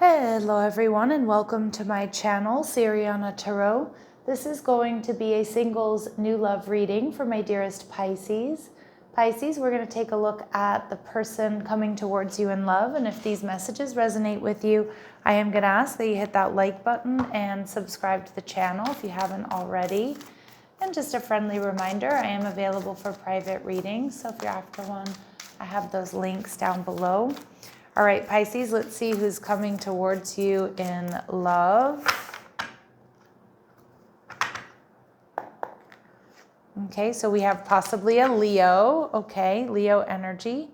Hello everyone and welcome to my channel, Siriana Tarot. This is going to be a singles new love reading for my dearest Pisces. Pisces, we're going to take a look at the person coming towards you in love, and if these messages resonate with you, I am going to ask that you hit that like button and subscribe to the channel if you haven't already. And just a friendly reminder, I am available for private readings, so if you're after one, I have those links down below. All right, Pisces, let's see who's coming towards you in love. Okay, so we have possibly a Leo. Okay, Leo energy.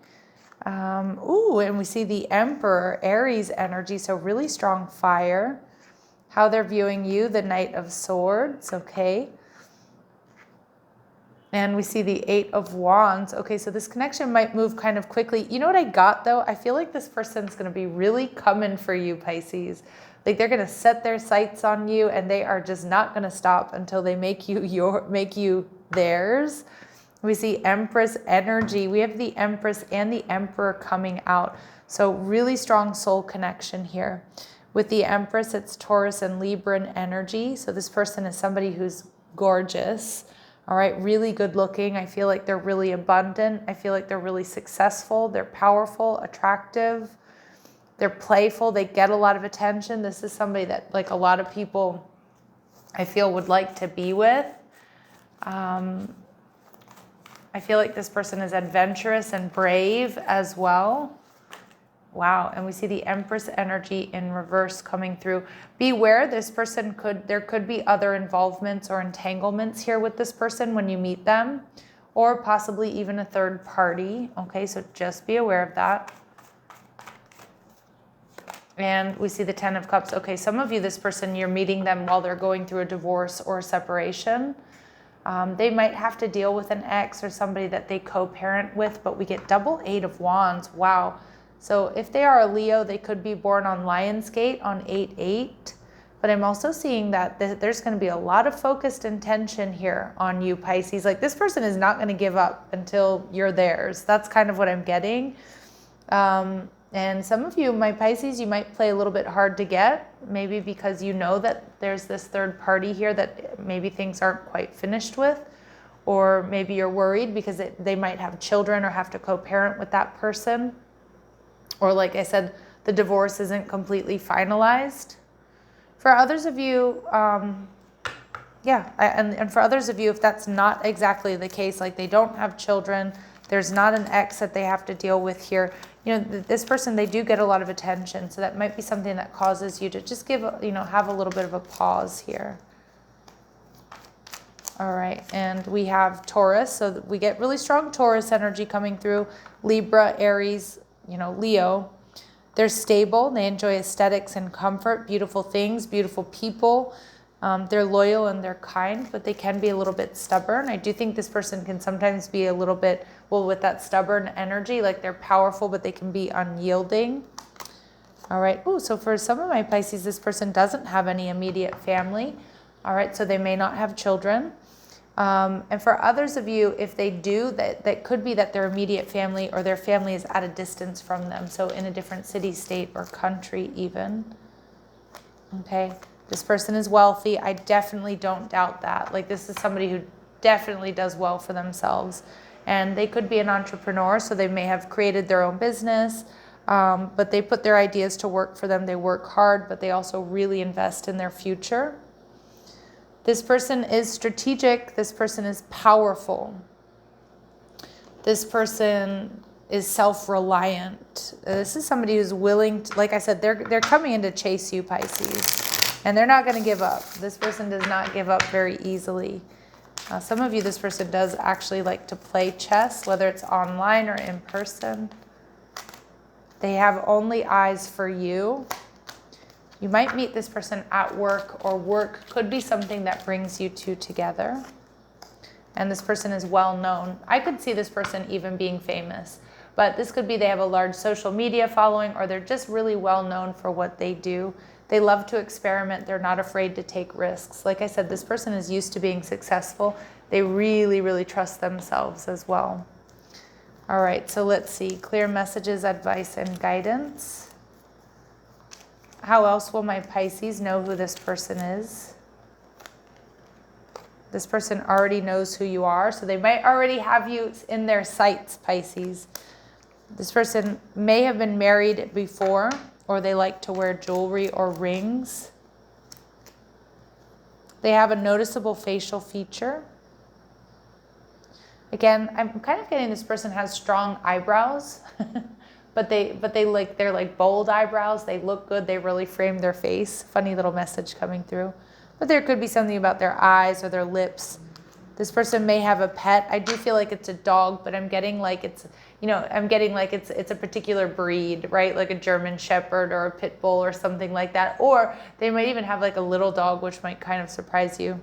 Ooh, and we see the Emperor, Aries energy, so really strong fire. How they're viewing you, the Knight of Swords, okay. And we see the Eight of Wands. Okay, so this connection might move kind of quickly. You know what I got though? I feel like this person's going to be really coming for you, Pisces. Like they're going to set their sights on you and they are just not going to stop until they make you theirs. We see Empress energy. We have the Empress and the Emperor coming out. So really strong soul connection here. With the Empress, it's Taurus and Libran energy. So this person is somebody who's gorgeous. All right, really good looking. I feel like they're really abundant. I feel like they're really successful. They're powerful, attractive. They're playful. They get a lot of attention. This is somebody that like a lot of people I feel would like to be with. I feel like this person is adventurous and brave as well. Wow, and we see the Empress energy in reverse coming through. Beware, there could be other involvements or entanglements here with this person when you meet them, or possibly even a third party. Okay, so just be aware of that. And we see the Ten of Cups. Okay, some of you, this person, you're meeting them while they're going through a divorce or a separation. They might have to deal with an ex or somebody that they co-parent with, but we get double Eight of Wands. Wow. So if they are a Leo, they could be born on Lionsgate on 8/8. But I'm also seeing that there's going to be a lot of focused intention here on you, Pisces. Like this person is not going to give up until you're theirs. That's kind of what I'm getting. And some of you, my Pisces, you might play a little bit hard to get, maybe because you know that there's this third party here that maybe things aren't quite finished with. Or maybe you're worried because they might have children or have to co-parent with that person. Or like I said, the divorce isn't completely finalized. For others of you, and for others of you, if that's not exactly the case, like they don't have children, there's not an ex that they have to deal with here. You know, this person, they do get a lot of attention. So that might be something that causes you to just have a little bit of a pause here. All right, and we have Taurus. So we get really strong Taurus energy coming through. Libra, Aries, Leo. They're stable. They enjoy aesthetics and comfort, beautiful things, beautiful people. They're loyal and they're kind, but they can be a little bit stubborn. I do think this person can sometimes be a little bit, with that stubborn energy, like they're powerful, but they can be unyielding. All right. Ooh, so for some of my Pisces, this person doesn't have any immediate family. All right. So they may not have children. And for others of you, if they do, that could be that their immediate family or their family is at a distance from them. So in a different city, state, or country even. Okay. This person is wealthy. I definitely don't doubt that. Like this is somebody who definitely does well for themselves. And they could be an entrepreneur, so they may have created their own business, but they put their ideas to work for them. They work hard, but they also really invest in their future. This person is strategic. This person is powerful. This person is self-reliant. This is somebody who's willing to, like I said, they're coming in to chase you, Pisces, and they're not going to give up. This person does not give up very easily. Some of you, this person does actually like to play chess, whether it's online or in person. They have only eyes for you. You might meet this person at work, or work could be something that brings you two together. And this person is well known. I could see this person even being famous, but this could be they have a large social media following, or they're just really well known for what they do. They love to experiment. They're not afraid to take risks. Like I said, this person is used to being successful. They really, really trust themselves as well. All right, so let's see. Clear messages, advice, and guidance. How else will my Pisces know who this person is? This person already knows who you are, so they might already have you in their sights, Pisces. This person may have been married before, or they like to wear jewelry or rings. They have a noticeable facial feature. Again, I'm kind of getting this person has strong eyebrows, but they're like bold eyebrows. They look good. They really frame their face. Funny little message coming through. But there could be something about their eyes or their lips. This person may have a pet. I do feel like it's a dog, but I'm getting like it's a particular breed, right? Like a German Shepherd or a Pit Bull or something like that. Or they might even have like a little dog, which might kind of surprise you.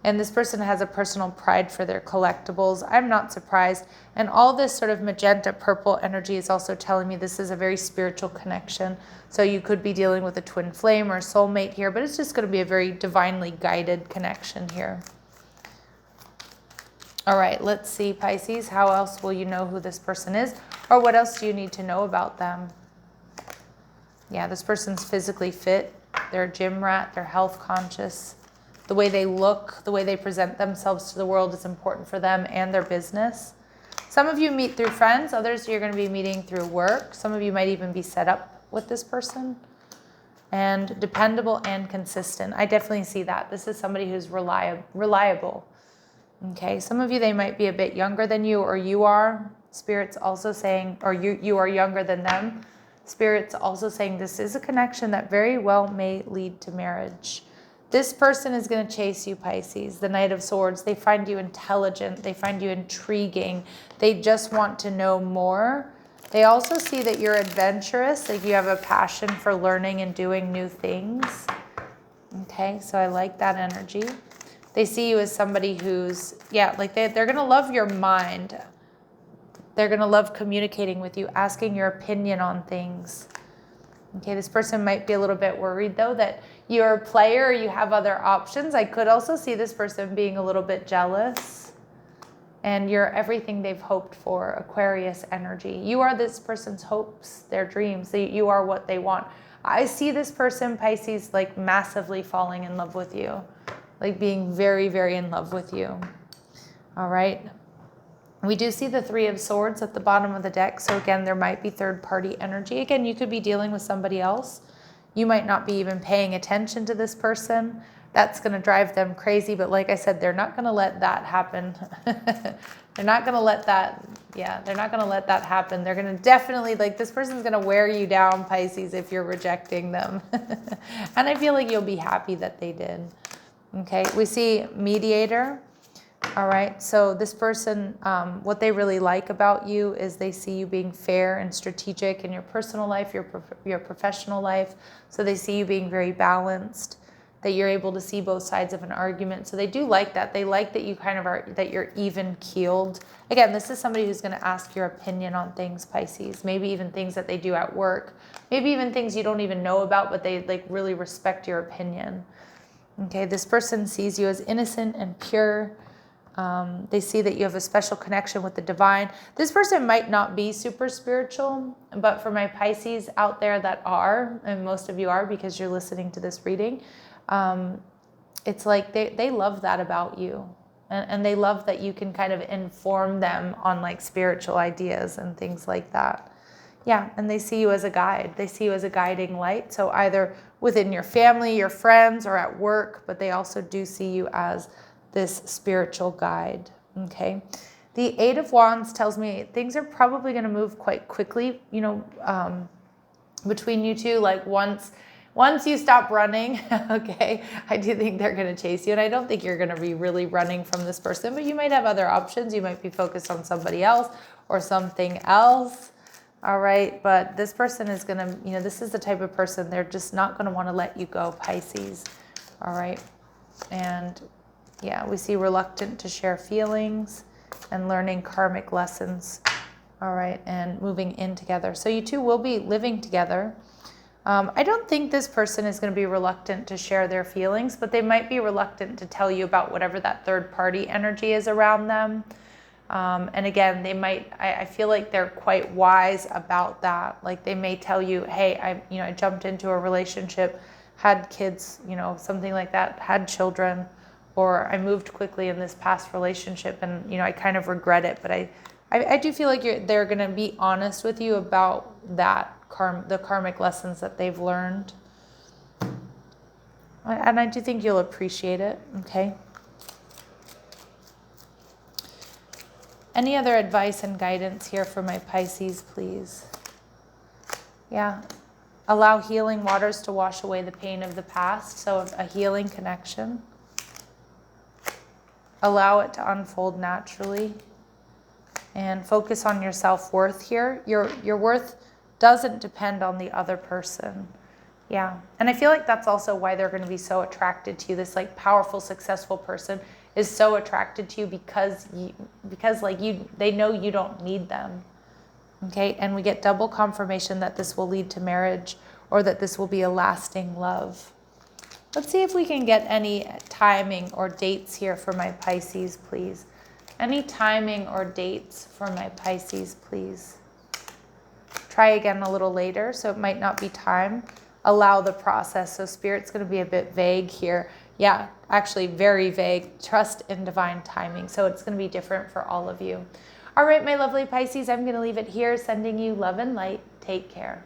And this person has a personal pride for their collectibles. I'm not surprised. And all this sort of magenta purple energy is also telling me this is a very spiritual connection. So you could be dealing with a twin flame or a soulmate here, but it's just going to be a very divinely guided connection here. All right, let's see, Pisces. How else will you know who this person is? Or what else do you need to know about them? Yeah, this person's physically fit. They're a gym rat. They're health conscious. The way they look, the way they present themselves to the world is important for them and their business. Some of you meet through friends. Others you're going to be meeting through work. Some of you might even be set up with this person. And dependable and consistent. I definitely see that. This is somebody who's reliable. Okay, some of you, they might be a bit younger than you, or you are. Spirit's also saying, or you are younger than them. Spirit's also saying this is a connection that very well may lead to marriage. This person is going to chase you, Pisces, the Knight of Swords. They find you intelligent. They find you intriguing. They just want to know more. They also see that you're adventurous, like you have a passion for learning and doing new things. Okay, so I like that energy. They see you as somebody who's, like they're going to love your mind. They're going to love communicating with you, asking your opinion on things. Okay, this person might be a little bit worried, though, that you're a player or you have other options. I could also see this person being a little bit jealous. And you're everything they've hoped for, Aquarius energy. You are this person's hopes, their dreams. You are what they want. I see this person, Pisces, like massively falling in love with you. Like being very, very in love with you. All right. We do see the Three of Swords at the bottom of the deck. So again, there might be third-party energy. Again, you could be dealing with somebody else. You might not be even paying attention to this person. That's going to drive them crazy. But like I said, they're not going to let that happen. They're not going to let that, they're not going to let that happen. They're going to definitely, like this person's going to wear you down, Pisces, if you're rejecting them. And I feel like you'll be happy that they did. Okay, we see mediator. All right, so this person, what they really like about you is they see you being fair and strategic in your personal life, your professional life. So they see you being very balanced, that you're able to see both sides of an argument. So they do like that. They like that you kind of are, that you're even keeled. Again, this is somebody who's going to ask your opinion on things, Pisces. Maybe even things that they do at work. Maybe even things you don't even know about, but they like really respect your opinion. Okay, this person sees you as innocent and pure. They see that you have a special connection with the divine. This person might not be super spiritual, but for my Pisces out there that are, and most of you are because you're listening to this reading, it's like they love that about you. And they love that you can kind of inform them on like spiritual ideas and things like that. Yeah, and they see you as a guide. They see you as a guiding light. So either within your family, your friends, or at work, but they also do see you as this spiritual guide. Okay. The Eight of Wands tells me things are probably going to move quite quickly, between you two. Like once you stop running, okay, I do think they're going to chase you. And I don't think you're going to be really running from this person, but you might have other options. You might be focused on somebody else or something else. All right. But this person is going to, this is the type of person, they're just not going to want to let you go, Pisces. All right. And yeah, we see reluctant to share feelings and learning karmic lessons. All right. And moving in together. So you two will be living together. I don't think this person is going to be reluctant to share their feelings, but they might be reluctant to tell you about whatever that third party energy is around them. And again, they might, I feel like they're quite wise about that. Like they may tell you, hey, I jumped into a relationship, had kids, something like that, had children, or I moved quickly in this past relationship and, I kind of regret it. But I do feel like they're going to be honest with you about that, the karmic lessons that they've learned. And I do think you'll appreciate it, okay? Any other advice and guidance here for my Pisces, please? Yeah. Allow healing waters to wash away the pain of the past. So a healing connection. Allow it to unfold naturally. And focus on your self-worth here. Your worth doesn't depend on the other person. Yeah. And I feel like that's also why they're going to be so attracted to you. This like powerful, successful person is so attracted to you because they know you don't need them. Okay? And we get double confirmation that this will lead to marriage or that this will be a lasting love. Let's see if we can get any timing or dates here for my Pisces, please. Any timing or dates for my Pisces, please. Try again a little later, so it might not be time. Allow the process. So Spirit's going to be a bit vague here. Yeah, actually very vague. Trust in divine timing. So it's going to be different for all of you. All right, my lovely Pisces, I'm going to leave it here, sending you love and light. Take care.